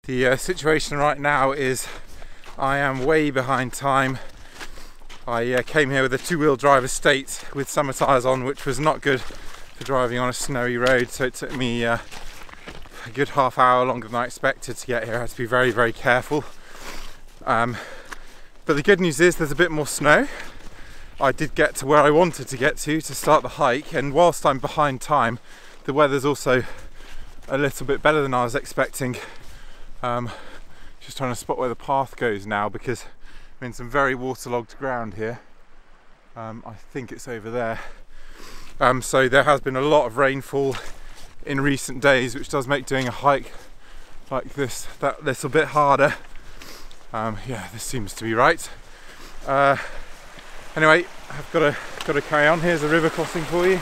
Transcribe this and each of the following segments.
The situation right now is I am way behind time. I came here with a two-wheel drive estate with summer tyres on, which was not good for driving on a snowy road, so it took me a good half hour longer than I expected to get here. I had to be very, very careful. But the good news is there's a bit more snow. I did get to where I wanted to get to start the hike, and whilst I'm behind time, the weather's also a little bit better than I was expecting. Just trying to spot where the path goes now, because I'm in some very waterlogged ground here. I think it's over there. So there has been a lot of rainfall in recent days, which does make doing a hike like this that little bit harder. Yeah, this seems to be right. Anyway, I've got to carry on. Here's a river crossing for you.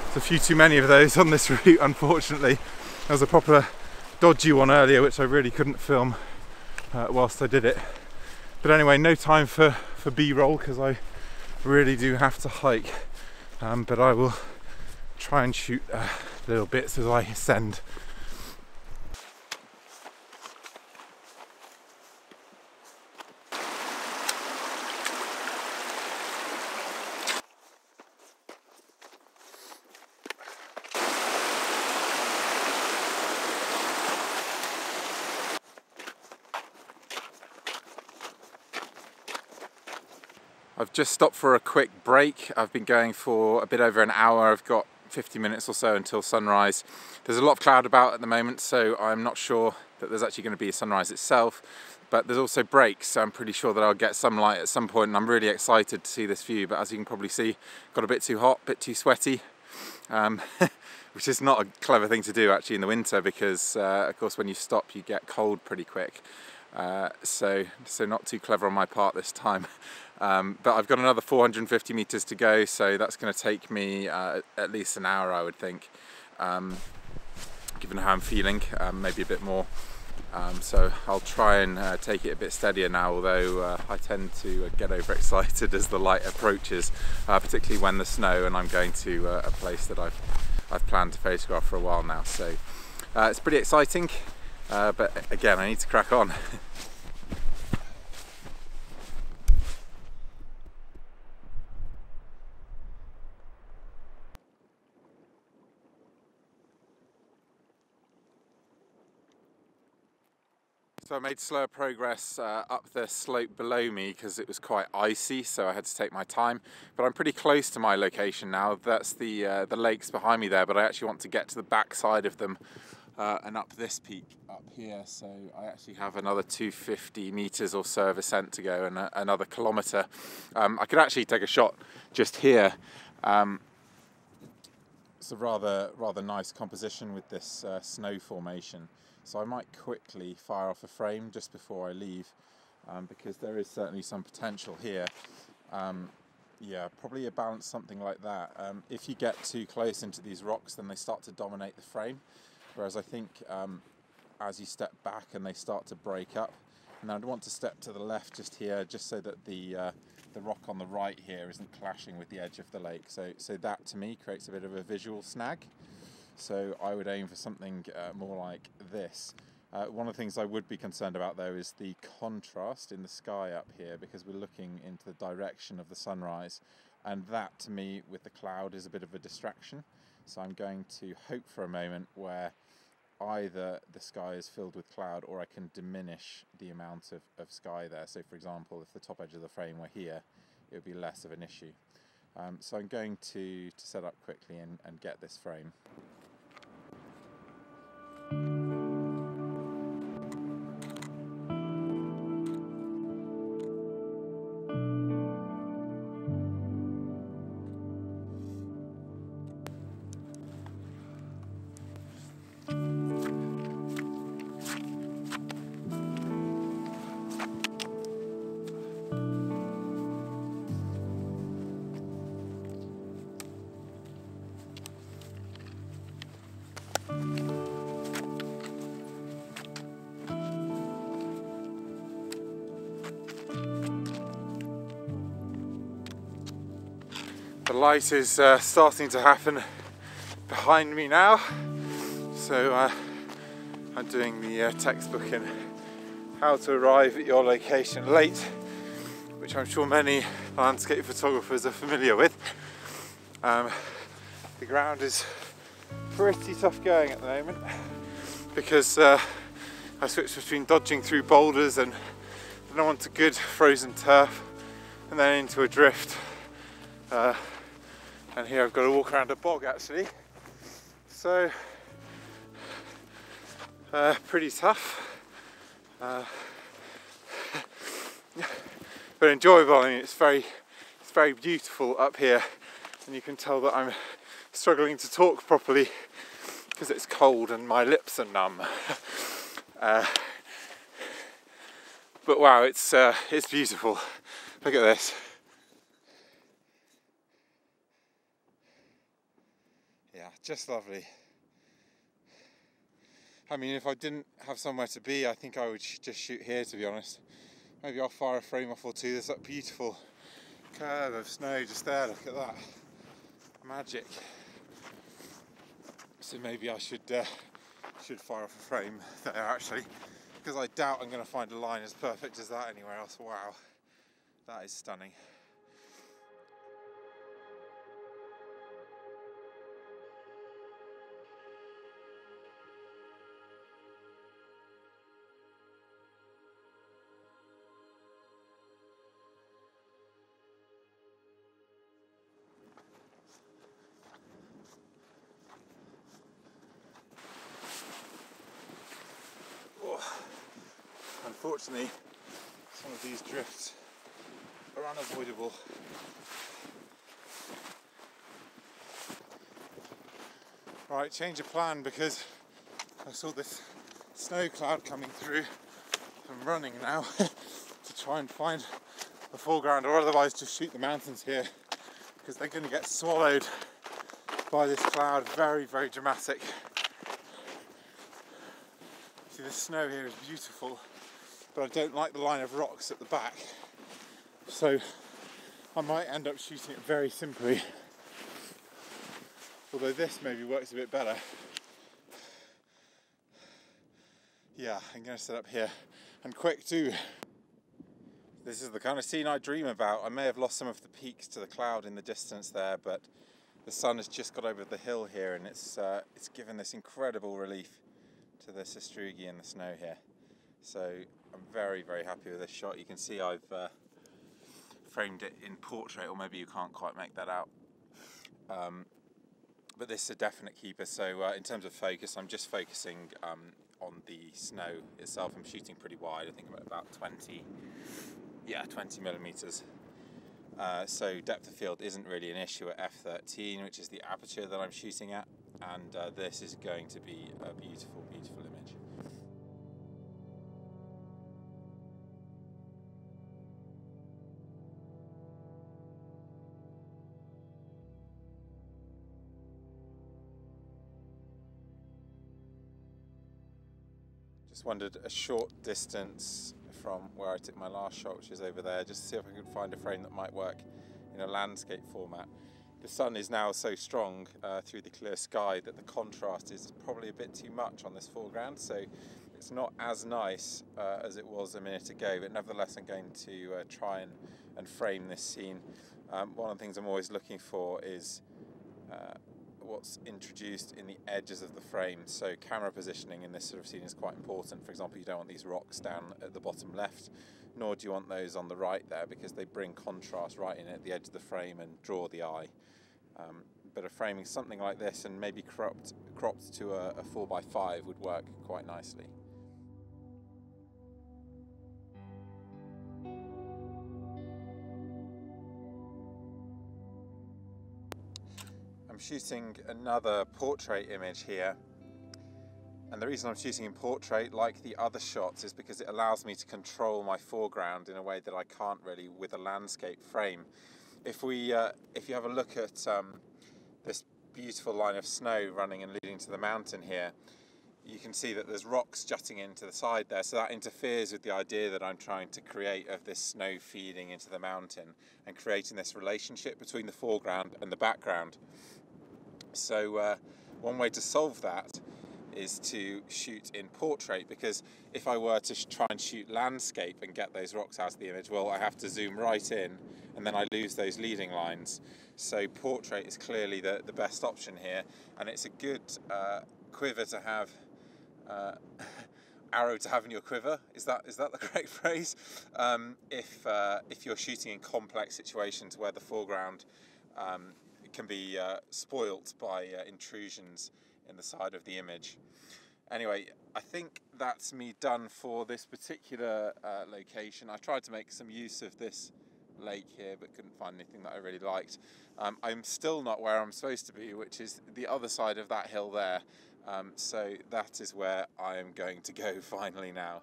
There's a few too many of those on this route, unfortunately. There was a proper dodgy one earlier, which I really couldn't film whilst I did it. But anyway, no time for B-roll, because I really do have to hike. But I will try and shoot little bits as I ascend. I've just stopped for a quick break. I've been going for a bit over an hour. I've got 50 minutes or so until sunrise. There's a lot of cloud about at the moment, so I'm not sure that there's actually going to be a sunrise itself, but there's also breaks, so I'm pretty sure that I'll get some light at some point, and I'm really excited to see this view. But as you can probably see, got a bit too hot, a bit too sweaty, which is not a clever thing to do actually in the winter, because of course when you stop you get cold pretty quick. So not too clever on my part this time. But I've got another 450 meters to go, so that's going to take me at least an hour, I would think, given how I'm feeling, maybe a bit more. So I'll try and take it a bit steadier now, although I tend to get overexcited as the light approaches, particularly when the snow, and I'm going to a place that I've planned to photograph for a while now. So it's pretty exciting, but again, I need to crack on. So I made slower progress up the slope below me because it was quite icy, so I had to take my time. But I'm pretty close to my location now. That's the lakes behind me there, but I actually want to get to the back side of them and up this peak up here. So I actually have another 250 meters or so of ascent to go, and another kilometer. I could actually take a shot just here. It's a rather nice composition with this snow formation. So I might quickly fire off a frame just before I leave, because there is certainly some potential here. Yeah, probably a balance something like that. If you get too close into these rocks, then they start to dominate the frame, whereas I think as you step back and they start to break up. And I'd want to step to the left just here, just so that the rock on the right here isn't clashing with the edge of the lake. So that to me creates a bit of a visual snag. So I would aim for something more like this. One of the things I would be concerned about though is the contrast in the sky up here, because we're looking into the direction of the sunrise, and that to me with the cloud is a bit of a distraction. So I'm going to hope for a moment where either the sky is filled with cloud or I can diminish the amount of sky there. So for example, if the top edge of the frame were here, it would be less of an issue. So I'm going to set up quickly and get this frame. The light is starting to happen behind me now, so I'm doing the textbook in how to arrive at your location late, which I'm sure many landscape photographers are familiar with. The ground is pretty tough going at the moment because I switched between dodging through boulders and then onto good frozen turf and then into a drift. And here I've got to walk around a bog actually. So, pretty tough. But enjoyable. I mean, it's very beautiful up here, and you can tell that I'm struggling to talk properly because it's cold and my lips are numb. But wow, it's beautiful. Look at this. Yeah, just lovely. I mean, if I didn't have somewhere to be, I think I would just shoot here, to be honest. Maybe I'll fire a frame off or two. There's that beautiful curve of snow just there, look at that. Magic. So maybe I should fire off a frame there actually, because I doubt I'm going to find a line as perfect as that anywhere else. Wow, that is stunning. Unfortunately, some of these drifts are unavoidable. Right, change of plan because I saw this snow cloud coming through. I'm running now to try and find the foreground, or otherwise just shoot the mountains here because they're going to get swallowed by this cloud. Very, very dramatic. See, the snow here is beautiful, but I don't like the line of rocks at the back, so I might end up shooting it very simply, although this maybe works a bit better. Yeah, I'm going to set up here, and quick too. This is the kind of scene I dream about. I may have lost some of the peaks to the cloud in the distance there, but the sun has just got over the hill here, and it's given this incredible relief to the sastrugi and the snow here. So I'm very, very happy with this shot. You can see I've framed it in portrait, or maybe you can't quite make that out. But this is a definite keeper. So in terms of focus, I'm just focusing on the snow itself. I'm shooting pretty wide. I think I'm at about 20 millimeters. So depth of field isn't really an issue at f13, which is the aperture that I'm shooting at. And this is going to be a beautiful, beautiful image. Just wandered a short distance from where I took my last shot, which is over there, just to see if I could find a frame that might work in a landscape format. The sun is now so strong through the clear sky that the contrast is probably a bit too much on this foreground, so it's not as nice as it was a minute ago, but nevertheless I'm going to try and frame this scene. One of the things I'm always looking for is what's introduced in the edges of the frame. So camera positioning in this sort of scene is quite important. For example, you don't want these rocks down at the bottom left, nor do you want those on the right there, because they bring contrast right in at the edge of the frame and draw the eye. But a framing something like this and maybe cropped to a 4x5 would work quite nicely. I'm shooting another portrait image here, and the reason I'm shooting in portrait, like the other shots, is because it allows me to control my foreground in a way that I can't really with a landscape frame. If you have a look at this beautiful line of snow running and leading to the mountain here, you can see that there's rocks jutting into the side there, so that interferes with the idea that I'm trying to create of this snow feeding into the mountain and creating this relationship between the foreground and the background. So one way to solve that is to shoot in portrait, because if I were to try and shoot landscape and get those rocks out of the image, well, I have to zoom right in and then I lose those leading lines. So portrait is clearly the best option here, and it's a good quiver to have, arrow to have in your quiver. Is that the correct phrase? If you're shooting in complex situations where the foreground can be spoilt by intrusions in the side of the image. Anyway, I think that's me done for this particular location. I tried to make some use of this lake here, but couldn't find anything that I really liked. I'm still not where I'm supposed to be, which is the other side of that hill there. So that is where I am going to go finally now.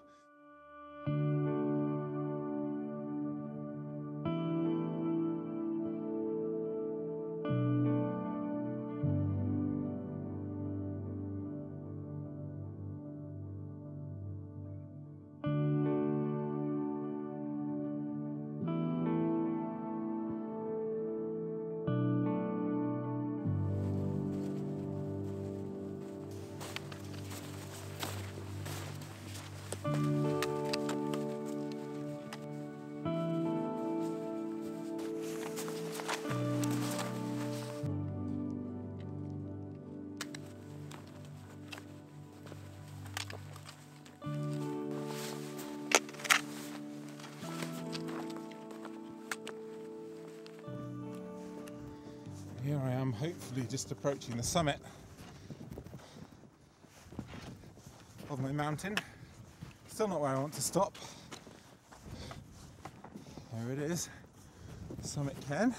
Here I am, hopefully just approaching the summit of my mountain. Still not where I want to stop. There it is, Summit Cairn.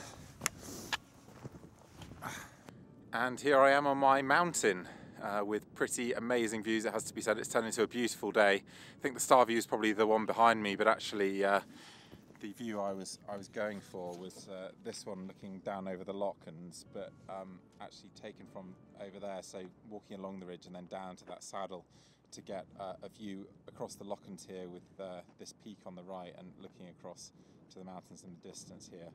And here I am on my mountain with pretty amazing views. It has to be said, it's turned into a beautiful day. I think the star view is probably the one behind me, but actually the view I was going for was this one, looking down over the Lachlan's, but actually taken from over there, so walking along the ridge and then down to that saddle to get a view across the Lachlan's here with this peak on the right and looking across to the mountains in the distance here.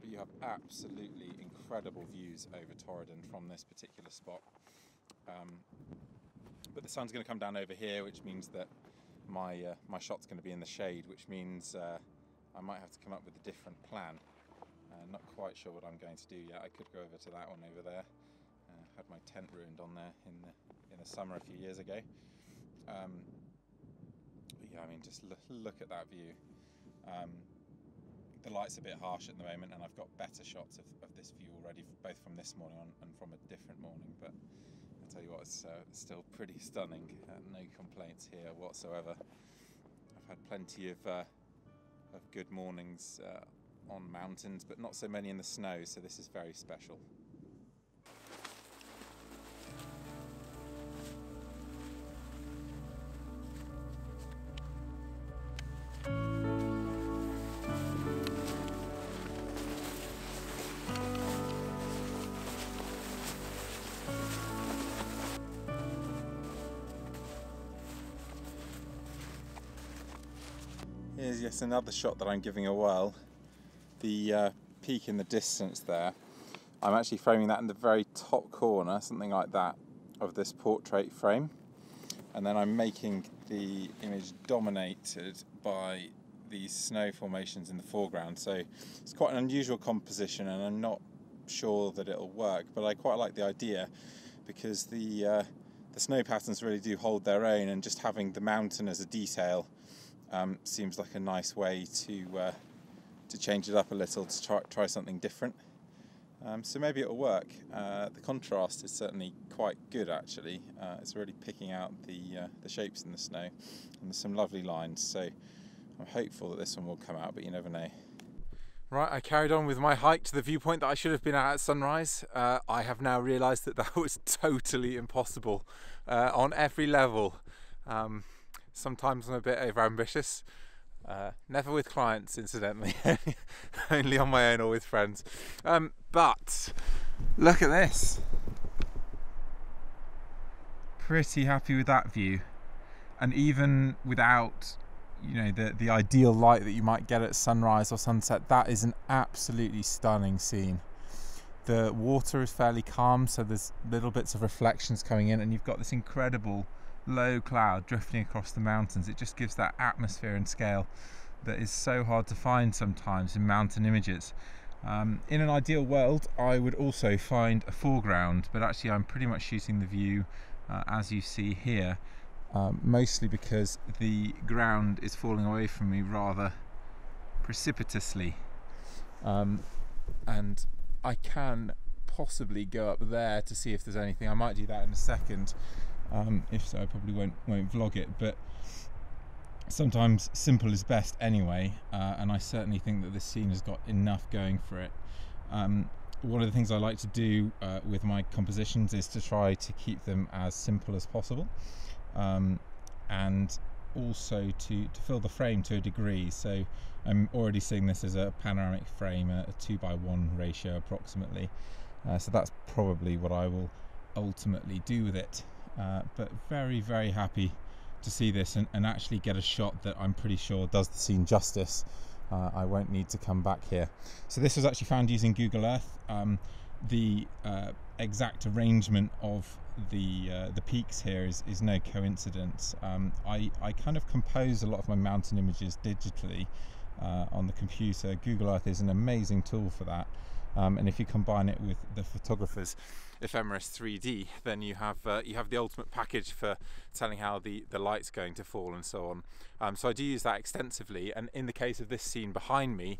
But you have absolutely incredible views over Torridon from this particular spot. But the sun's going to come down over here, which means that my shot's going to be in the shade, which means I might have to come up with a different plan. Not quite sure what I'm going to do yet. I could go over to that one over there. Had my tent ruined on there in the summer a few years ago. But yeah, I mean, just look at that view. The light's a bit harsh at the moment, and I've got better shots of this view already, both from this morning and from a different morning. But I'll tell you what, it's still pretty stunning. No complaints here whatsoever. I've had plenty of good mornings on mountains, but not so many in the snow, so this is very special. Here's yet another shot that I'm giving a whirl. The peak in the distance there. I'm actually framing that in the very top corner, something like that, of this portrait frame. And then I'm making the image dominated by these snow formations in the foreground. So it's quite an unusual composition, and I'm not sure that it'll work, but I quite like the idea because the snow patterns really do hold their own, and just having the mountain as a detail seems like a nice way to change it up a little, to try something different. So maybe it'll work. The contrast is certainly quite good, actually. It's really picking out the shapes in the snow, and there's some lovely lines. So I'm hopeful that this one will come out, but you never know. Right, I carried on with my hike to the viewpoint that I should have been at sunrise. I have now realised that that was totally impossible on every level. Sometimes I'm a bit overambitious. Never with clients, incidentally. Only on my own or with friends. But look at this. Pretty happy with that view. And even without, you know, the ideal light that you might get at sunrise or sunset, that is an absolutely stunning scene. The water is fairly calm, so there's little bits of reflections coming in, and you've got this incredible low cloud drifting across the mountains. It just gives that atmosphere and scale that is so hard to find sometimes in mountain images. In an ideal world, I would also find a foreground, but actually I'm pretty much shooting the view as you see here, mostly because the ground is falling away from me rather precipitously, and I can possibly go up there to see if there's anything. I might do that in a second. If so, I probably won't vlog it, but sometimes simple is best anyway, and I certainly think that this scene has got enough going for it. One of the things I like to do with my compositions is to try to keep them as simple as possible, and also to fill the frame to a degree. So I'm already seeing this as a panoramic frame, a 2:1 ratio approximately, so that's probably what I will ultimately do with it, but very, very happy to see this and actually get a shot that I'm pretty sure does the scene justice. I won't need to come back here. So this was actually found using Google Earth. The exact arrangement of the peaks here is no coincidence. I kind of compose a lot of my mountain images digitally on the computer. Google Earth is an amazing tool for that, and if you combine it with the photographer's Ephemeris 3D, then you have the ultimate package for telling how the light's going to fall and so on. So I do use that extensively, and in the case of this scene behind me,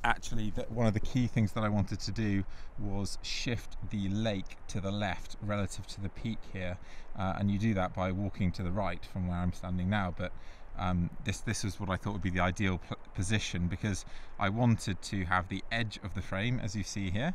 actually one of the key things that I wanted to do was shift the lake to the left relative to the peak here, and you do that by walking to the right from where I'm standing now, but this was what I thought would be the ideal position, because I wanted to have the edge of the frame as you see here,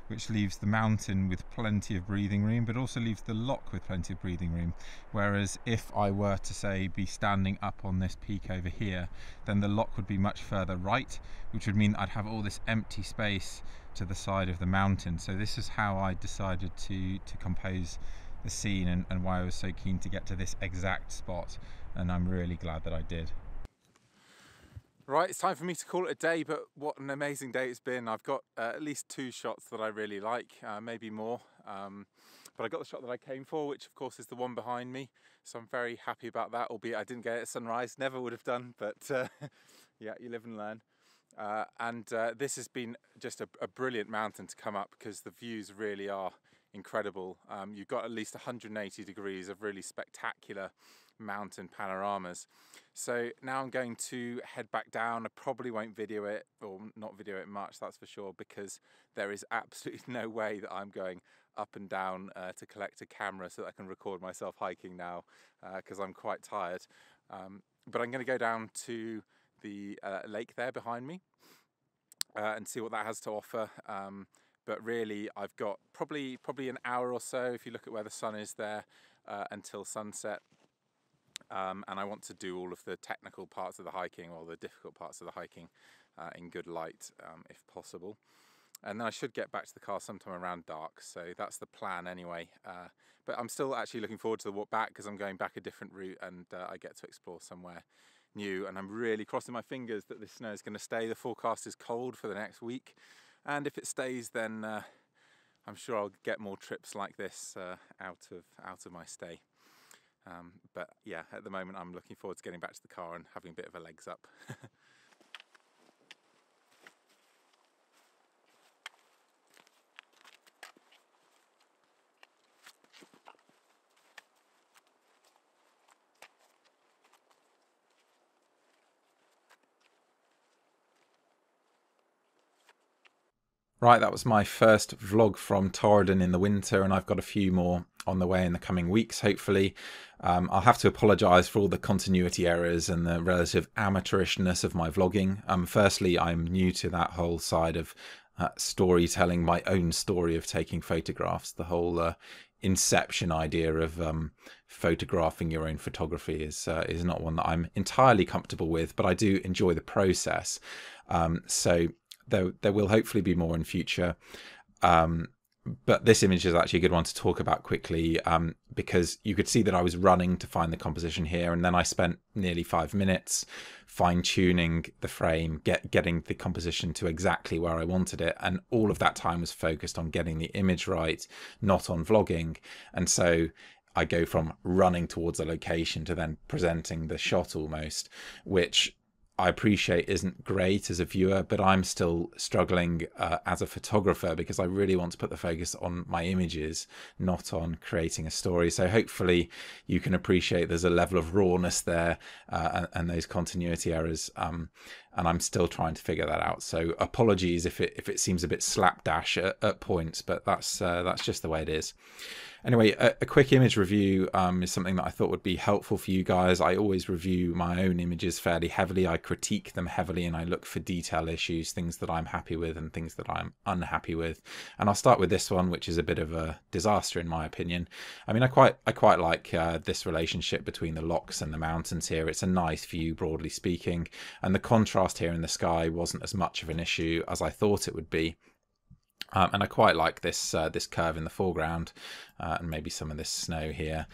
which leaves the mountain with plenty of breathing room, but also leaves the lock with plenty of breathing room. Whereas if I were to say be standing up on this peak over here, then the lock would be much further right, which would mean I'd have all this empty space to the side of the mountain. So this is how I decided to compose the scene, and why I was so keen to get to this exact spot, and I'm really glad that I did. Right, it's time for me to call it a day, but what an amazing day it's been. I've got at least 2 shots that I really like, maybe more, but I got the shot that I came for, which of course is the one behind me, so I'm very happy about that, albeit I didn't get it at sunrise, never would have done, but yeah, you live and learn. This has been just a brilliant mountain to come up, because the views really are incredible. You've got at least 180 degrees of really spectacular mountain panoramas. So now I'm going to head back down. I probably won't video it, or not video it much, that's for sure, because there is absolutely no way that I'm going up and down to collect a camera so that I can record myself hiking now, because I'm quite tired. But I'm going to go down to the lake there behind me and see what that has to offer. But really I've got probably an hour or so, if you look at where the sun is there, until sunset. And I want to do all of the technical parts of the hiking, or the difficult parts of the hiking, in good light, if possible. And then I should get back to the car sometime around dark, so that's the plan anyway. But I'm still actually looking forward to the walk back, because I'm going back a different route, and I get to explore somewhere new. And I'm really crossing my fingers that this snow is going to stay. The forecast is cold for the next week, and if it stays, then I'm sure I'll get more trips like this out of my stay. But yeah, at the moment I'm looking forward to getting back to the car and having a bit of a legs up. Right, that was my first vlog from Torridon in the winter, and I've got a few more on the way in the coming weeks, hopefully. I'll have to apologise for all the continuity errors and the relative amateurishness of my vlogging. Firstly, I'm new to that whole side of storytelling, my own story of taking photographs. The whole inception idea of photographing your own photography is not one that I'm entirely comfortable with, but I do enjoy the process. So there will hopefully be more in future. But this image is actually a good one to talk about quickly, because you could see that I was running to find the composition here, and then I spent nearly 5 minutes fine-tuning the frame, getting the composition to exactly where I wanted it, and all of that time was focused on getting the image right, not on vlogging. And so I go from running towards a location to then presenting the shot almost, which I appreciate isn't great as a viewer, but I'm still struggling as a photographer, because I really want to put the focus on my images, not on creating a story. So hopefully you can appreciate there's a level of rawness there, and those continuity errors, and I'm still trying to figure that out. So apologies if it seems a bit slapdash at points, but that's just the way it is. Anyway, a quick image review is something that I thought would be helpful for you guys. I always review my own images fairly heavily. I critique them heavily, and I look for detail issues, things that I'm happy with and things that I'm unhappy with. And I'll start with this one, which is a bit of a disaster in my opinion. I mean, I quite like this relationship between the locks and the mountains here. It's a nice view, broadly speaking, and the contrast here in the sky wasn't as much of an issue as I thought it would be. And I quite like this this curve in the foreground, and maybe some of this snow here.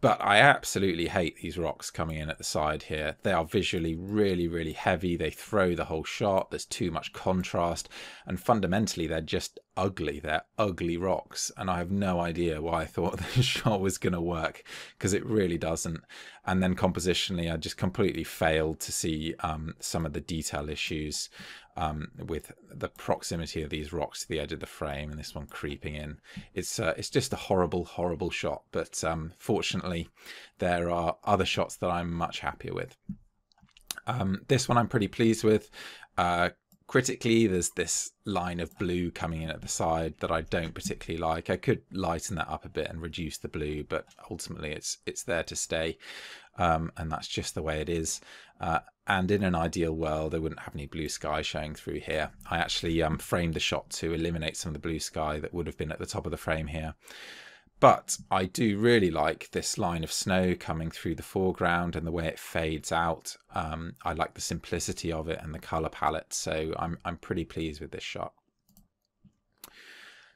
But I absolutely hate these rocks coming in at the side here. They are visually really, really heavy. They throw the whole shot. There's too much contrast, and fundamentally they're just ugly. They're ugly rocks, and I have no idea why I thought this shot was going to work, because it really doesn't. And then compositionally, I just completely failed to see some of the detail issues with the proximity of these rocks to the edge of the frame, and this one creeping in. It's just a horrible shot, but fortunately there are other shots that I'm much happier with. This one I'm pretty pleased with. Critically, there's this line of blue coming in at the side that I don't particularly like. I could lighten that up a bit and reduce the blue, but ultimately it's there to stay, and that's just the way it is. And in an ideal world, I wouldn't have any blue sky showing through here. I actually framed the shot to eliminate some of the blue sky that would have been at the top of the frame here. But I do really like this line of snow coming through the foreground and the way it fades out. I like the simplicity of it and the color palette, so I'm pretty pleased with this shot.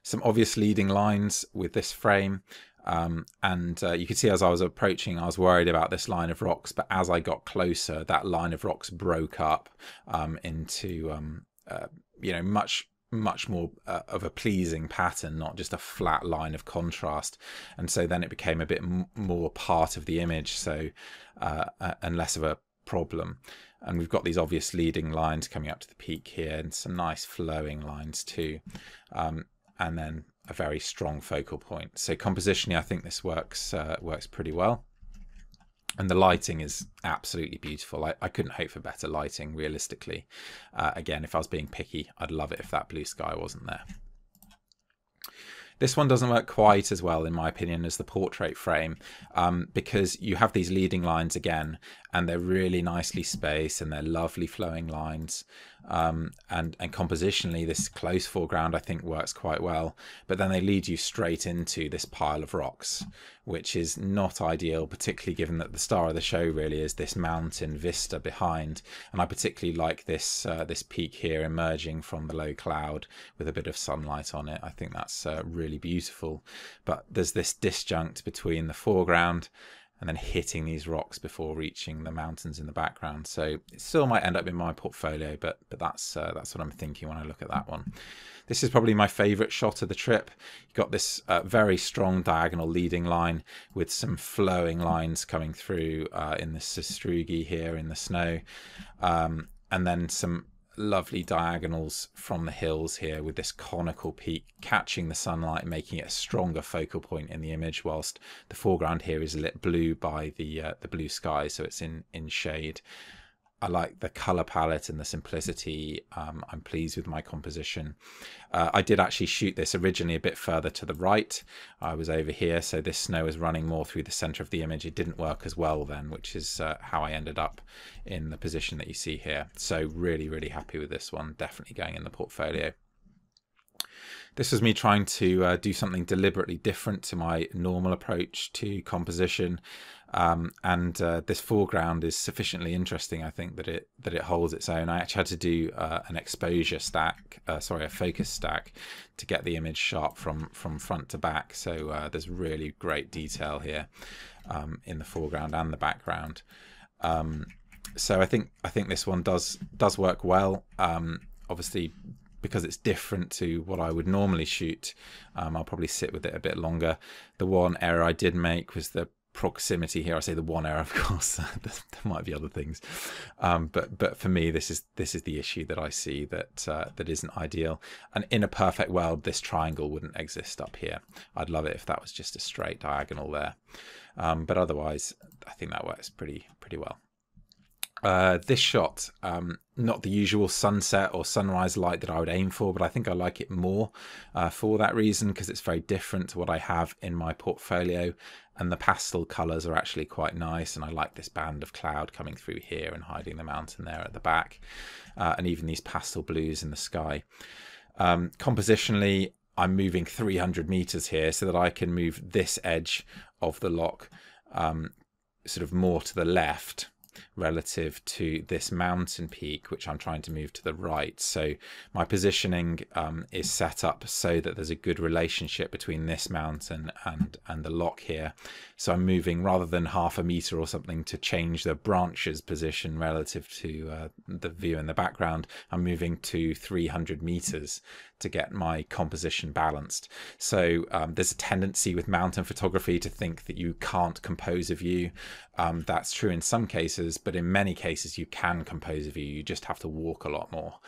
Some obvious leading lines with this frame. You could see as I was approaching, I was worried about this line of rocks, but as I got closer, that line of rocks broke up into you know, much more of a pleasing pattern, not just a flat line of contrast. And so then it became a bit more part of the image, so and less of a problem. And we've got these obvious leading lines coming up to the peak here, and some nice flowing lines too, and then a very strong focal point. So compositionally, I think this works pretty well. And the lighting is absolutely beautiful. I couldn't hope for better lighting, realistically. Again, if I was being picky, I'd love it if that blue sky wasn't there. This one doesn't work quite as well, in my opinion, as the portrait frame, because you have these leading lines again, and they're really nicely spaced, and they're lovely flowing lines. And compositionally, this close foreground, I think, works quite well. But then they lead you straight into this pile of rocks, which is not ideal, particularly given that the star of the show really is this mountain vista behind. And I particularly like this this peak here emerging from the low cloud with a bit of sunlight on it. I think that's really beautiful. But there's this disjunct between the foreground and then hitting these rocks before reaching the mountains in the background. So it still might end up in my portfolio, but that's what I'm thinking when I look at that one. This is probably my favourite shot of the trip. You've got this very strong diagonal leading line with some flowing lines coming through in the sastrugi here in the snow, and then some lovely diagonals from the hills here with this conical peak catching the sunlight, making it a stronger focal point in the image, whilst the foreground here is lit blue by the blue sky, so it's in shade. I like the color palette and the simplicity. I'm pleased with my composition. I did actually shoot this originally a bit further to the right. I was over here, so this snow is running more through the center of the image. It didn't work as well then, which is how I ended up in the position that you see here. So really, really happy with this one. Definitely going in the portfolio. This was me trying to do something deliberately different to my normal approach to composition. This foreground is sufficiently interesting, I think, that it holds its own. I actually had to do an exposure stack, a focus stack, to get the image sharp from front to back. So there's really great detail here in the foreground and the background. So I think this one does work well. Obviously, because it's different to what I would normally shoot, I'll probably sit with it a bit longer. The one error I did make was the proximity here. I say the one error, of course. There might be other things, but for me, this is the issue that I see that isn't ideal. And in a perfect world, this triangle wouldn't exist up here. I'd love it if that was just a straight diagonal there, but otherwise, I think that works pretty well. This shot, not the usual sunset or sunrise light that I would aim for, but I think I like it more for that reason, because it's very different to what I have in my portfolio, and the pastel colours are actually quite nice, and I like this band of cloud coming through here and hiding the mountain there at the back, and even these pastel blues in the sky. Compositionally, I'm moving 300 meters here so that I can move this edge of the lock sort of more to the left relative to this mountain peak, which I'm trying to move to the right. So my positioning is set up so that there's a good relationship between this mountain and the lock here. So I'm moving, rather than half a meter or something to change the branch's position relative to the view in the background, I'm moving to 300 meters to get my composition balanced. So there's a tendency with mountain photography to think that you can't compose a view. That's true in some cases, but in many cases you can compose a view. You just have to walk a lot more.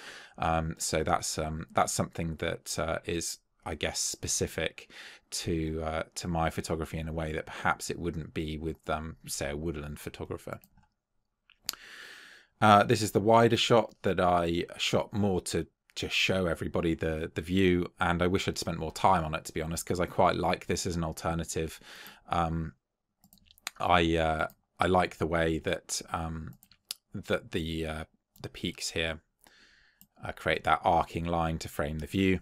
So that's something that is, I guess, specific to my photography in a way that perhaps it wouldn't be with, say, a woodland photographer. This is the wider shot that I shot more to just show everybody the view, and I wish I'd spent more time on it, to be honest, because I quite like this as an alternative. I like the way that that the peaks here create that arcing line to frame the view.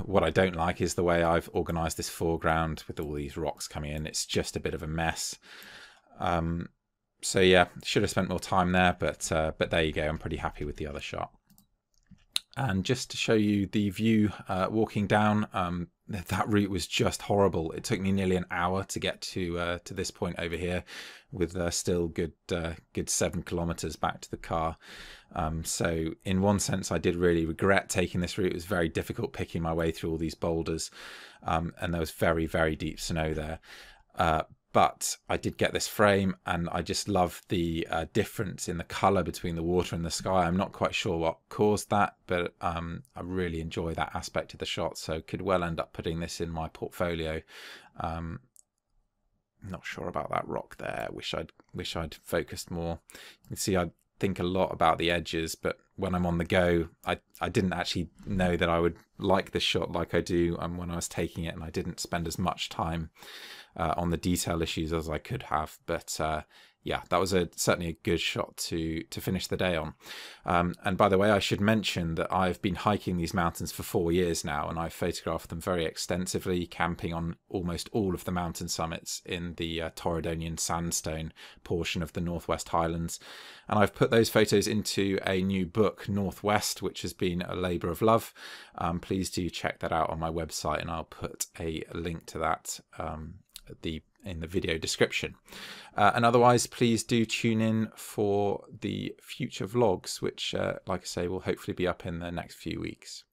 What I don't like is the way I've organized this foreground with all these rocks coming in. It's just a bit of a mess. So yeah, should have spent more time there, but there you go. I'm pretty happy with the other shot. And just to show you the view walking down, that route was just horrible. It took me nearly an hour to get to this point over here, with still good 7 kilometers back to the car. So in one sense, I did really regret taking this route. It was very difficult picking my way through all these boulders, and there was very, very deep snow there. But I did get this frame, and I just love the difference in the colour between the water and the sky. I'm not quite sure what caused that, but I really enjoy that aspect of the shot, so could well end up putting this in my portfolio. Not sure about that rock there. Wish I'd focused more. You can see I think a lot about the edges, but when I'm on the go, I didn't actually know that I would like this shot like I do when I was taking it, and I didn't spend as much time on the detail issues as I could have. But yeah, that was certainly a good shot to finish the day on. And by the way, I should mention that I've been hiking these mountains for 4 years now, and I've photographed them very extensively, camping on almost all of the mountain summits in the Torridonian sandstone portion of the Northwest Highlands. And I've put those photos into a new book, Northwest, which has been a labour of love. Please do check that out on my website, and I'll put a link to that in the video description. And otherwise, please do tune in for the future vlogs, which, like I say, will hopefully be up in the next few weeks.